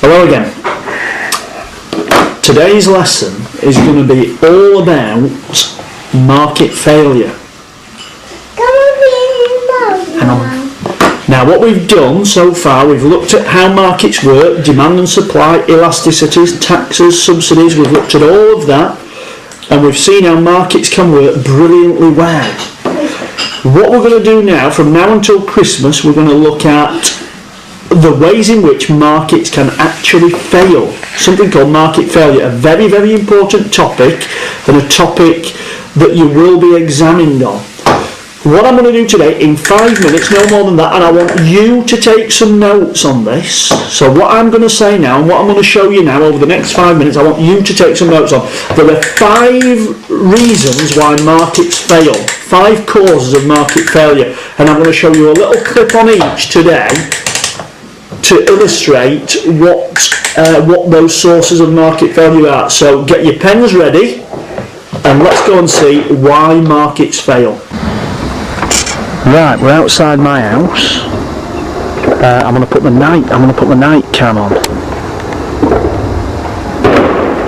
Hello again. Today's lesson is going to be all about market failure. Now what we've done so far, we've looked at how markets work, demand and supply, elasticities, taxes, subsidies, we've looked at all of that and we've seen how markets can work brilliantly well. What we're going to do now, from now until Christmas, we're going to look at the ways in which markets can actually fail. Something called market failure, a very, very important topic and a topic that you will be examined on. What I'm going to do today, in 5 minutes, no more than that, and I want you to take some notes on this. So what I'm going to say now and what I'm going to show you now over the next 5 minutes, I want you to take some notes on. There are 5 reasons why markets fail, 5 causes of market failure, and I'm going to show you a little clip on each today to illustrate what those sources of market failure are. So get your pens ready and let's go and see why markets fail. Right, we're outside my house. I'm going to put the night cam on.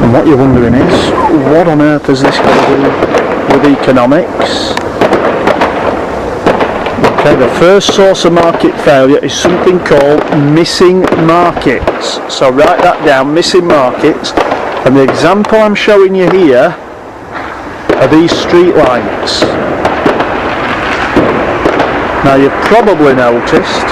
And what you're wondering is, what on earth has this got to do with economics? Okay, the first source of market failure is something called missing markets. So write that down, missing markets. And the example I'm showing you here are these street lights. Now you've probably noticed,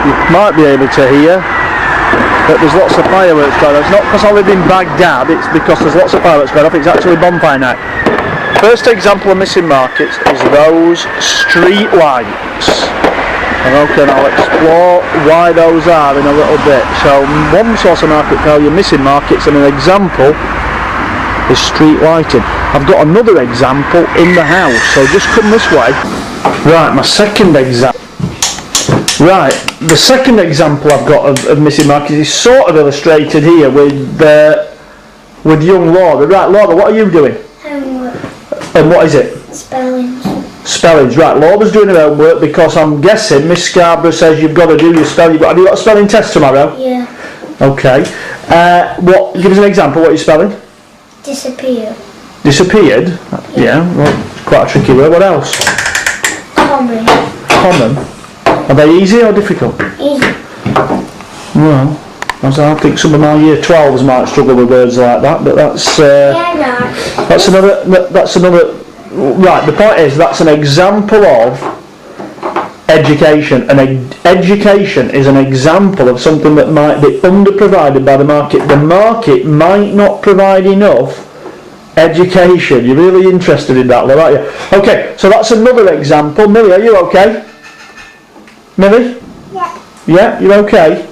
you might be able to hear, that there's lots of fireworks going off. It's not because I live in Baghdad, it's because there's lots of fireworks going off, it's actually bonfire night. First example of missing markets is those street lights. And okay, I'll explore why those are in a little bit. So one source of market failure, missing markets, and an example is street lighting. I've got another example in the house, so just come this way. Right, the second example I've got of missing markets is sort of illustrated here with young Laura. Right, Laura, what are you doing? Homework. And what is it? Spellings. Spellings, right. Laura's doing her homework because I'm guessing Miss Scarborough says you've got to do your spelling. Have you got a spelling test tomorrow? Yeah. Okay. Give us an example. What are you spelling? Disappear. Disappeared? Yeah, well, it's quite a tricky word. What else? Common. Common? Are they easy or difficult? Easy. Well, I think some of my year 12s might struggle with words like that, but that's another. Right, the point is that's an example of education, and education is an example of something that might be underprovided by the market. The market might not provide enough education. You're really interested in that, aren't you? Okay, so that's another example. Millie, are you okay? Millie? Yeah. Yeah, you're okay?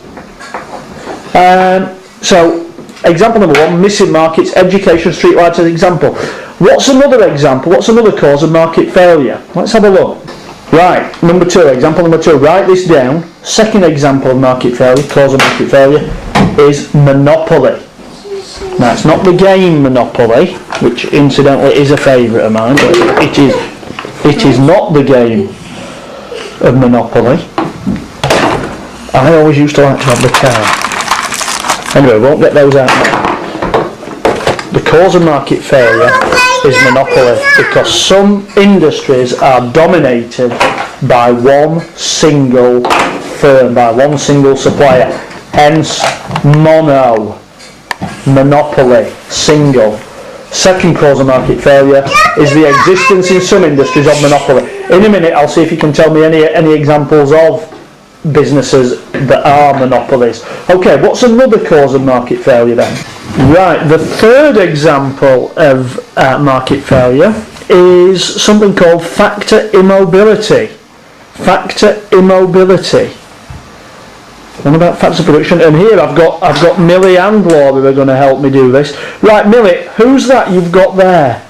So, example number 1, missing markets, education, streetlights as example. What's another example? What's another cause of market failure? Let's have a look. Right, example number 2, write this down. Second example of market failure, cause of market failure, is monopoly. Now, it's not the game Monopoly, which incidentally is a favourite of mine, but it is not the game of Monopoly. I always used to like to have the car. Anyway, we won't get those out now. The cause of market failure is monopoly, because some industries are dominated by one single firm, by one single supplier. Hence, monopoly, single. Second cause of market failure is the existence in some industries of monopoly. In a minute I'll see if you can tell me any examples of businesses that are monopolies. Okay, what's another cause of market failure then? Right, the third example of market failure is something called factor immobility. Factor immobility. One about factor production, and here I've got Millie and Laura who are going to help me do this. Right, Millie, who's that you've got there?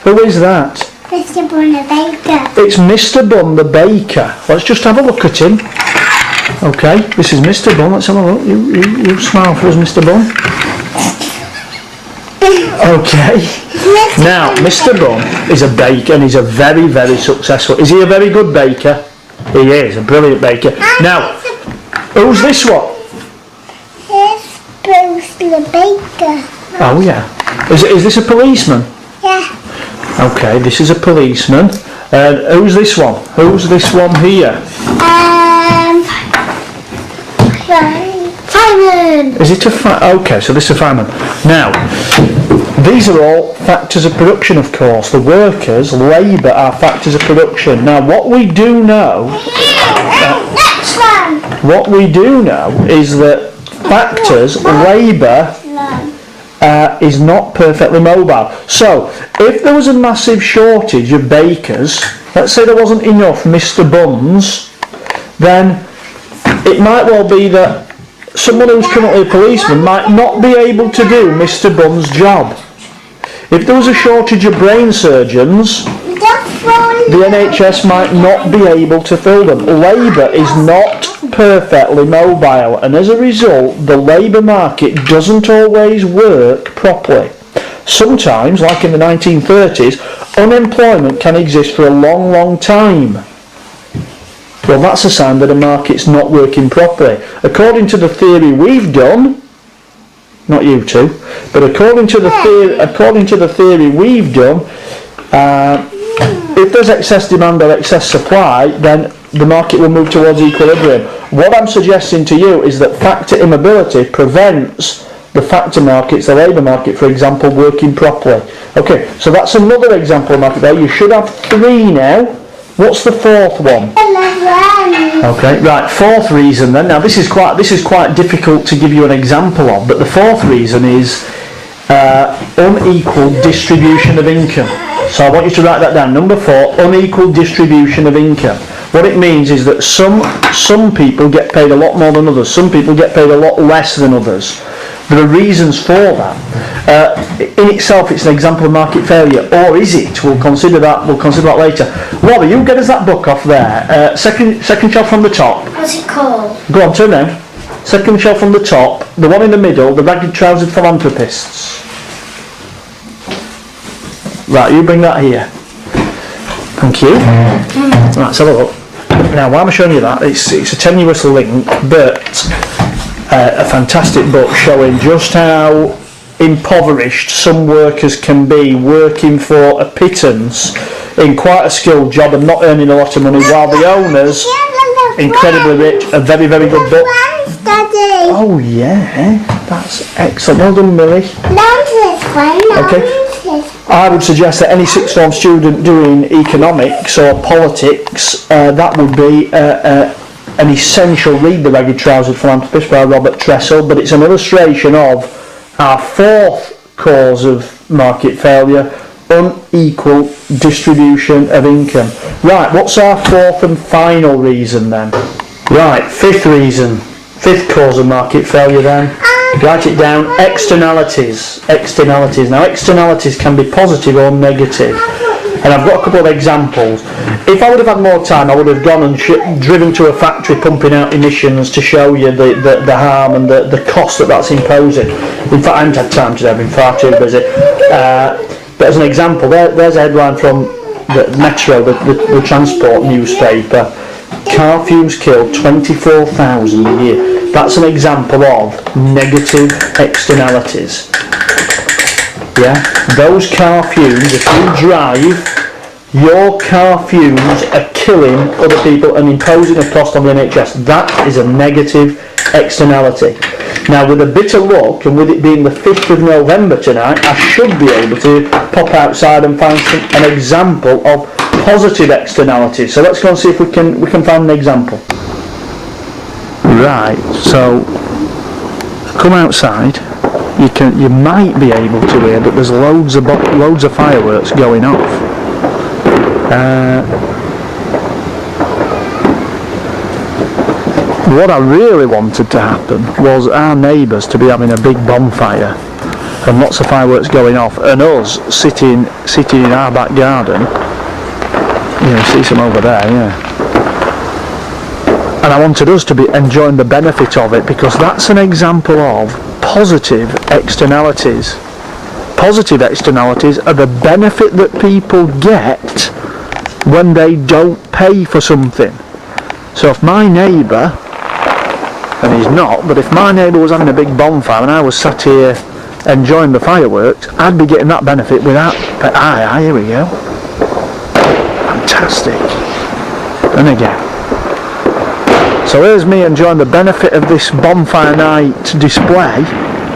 Who is that? Mr. Bunn the baker. It's Mr. Bunn the baker. Let's just have a look at him. Okay, this is Mr. Bunn. Let's have a look. You smile for us, Mr. Bunn. Okay. Now, Mr. Bunn is a baker, and he's a very, very successful. Is he a very good baker? He is a brilliant baker. Now, who's this one? Here's the baker. Oh yeah. Is this a policeman? Yeah. Okay, this is a policeman. Who's this one? Who's this one here? Fireman. Is it a okay, so this is a fireman. Now, these are all factors of production, of course. The workers, labour, are factors of production. Now, what we do know... Next one. What we do know is that factors, labour, is not perfectly mobile. So, if there was a massive shortage of bakers, let's say there wasn't enough Mr. Buns, then it might well be that someone who's currently a policeman might not be able to do Mr. Buns' job. If there was a shortage of brain surgeons, the NHS might not be able to fill them. Labour is not perfectly mobile, and as a result the labour market doesn't always work properly. Sometimes, like in the 1930s, unemployment can exist for a long time. Well, that's a sign that a market's not working properly. According to the theory we've done, not you two, but according to the theory we've done, if there's excess demand or excess supply, then the market will move towards equilibrium. What I'm suggesting to you is that factor immobility prevents the factor markets, the labour market, for example, working properly. Okay, so that's another example of market there. You should have 3 now. What's the 4th one? 11. Okay, right. 4th reason then. Now this is quite difficult to give you an example of, but the 4th reason is unequal distribution of income. So I want you to write that down. Number 4, unequal distribution of income. What it means is that some people get paid a lot more than others. Some people get paid a lot less than others. There are reasons for that. In itself, it's an example of market failure, or is it? We'll consider that later. Robbie, you get us that book off there. Second shelf from the top. What's it called? Go on, turn round. Second shelf from the top. The one in the middle, the ragged trousered philanthropists. Right, you bring that here. Thank you. Right, let's have a look. Now, why am I showing you that? It's a tenuous link, but a fantastic book showing just how impoverished some workers can be working for a pittance in quite a skilled job and not earning a lot of money, while the owners, incredibly rich, a very, very good book. Oh yeah, that's excellent. Well done, Millie. Okay. I would suggest that any sixth form student doing economics or politics, that would be an essential read, The Ragged Trousered Philanthropist by Robert Tressel, but it's an illustration of our 4th cause of market failure, unequal distribution of income. Right, what's our 4th and final reason then? Right, 5th reason, 5th cause of market failure then. Write it down, externalities. Now externalities can be positive or negative, and I've got a couple of examples. If I would have had more time, I would have gone and driven to a factory pumping out emissions to show you the harm and the cost that's imposing. In fact, I haven't had time today, I've been far too busy. But as an example, there's a headline from the Metro, the transport newspaper. Car fumes kill 24,000 a year. That's an example of negative externalities. Yeah, those car fumes, if you drive, your car fumes are killing other people and imposing a cost on the NHS. That is a negative externality. Now, with a bit of luck, and with it being the 5th of November tonight, I should be able to pop outside and find an example of positive externalities. So let's go and see if we can find an example. Right, so come outside. You might be able to hear that there's loads of fireworks going off. What I really wanted to happen was our neighbours to be having a big bonfire and lots of fireworks going off, and us sitting in our back garden. You see some over there, yeah. And I wanted us to be enjoying the benefit of it, because that's an example of positive externalities. Positive externalities are the benefit that people get when they don't pay for something. So if my neighbour and he's not, but if my neighbour was having a big bonfire and I was sat here enjoying the fireworks, I'd be getting that benefit without... here we go. Fantastic. And again. So here's me enjoying the benefit of this bonfire night display,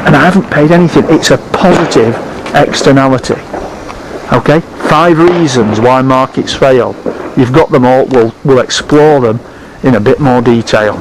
and I haven't paid anything. It's a positive externality. Okay? 5 reasons why markets fail. You've got them all. We'll explore them in a bit more detail.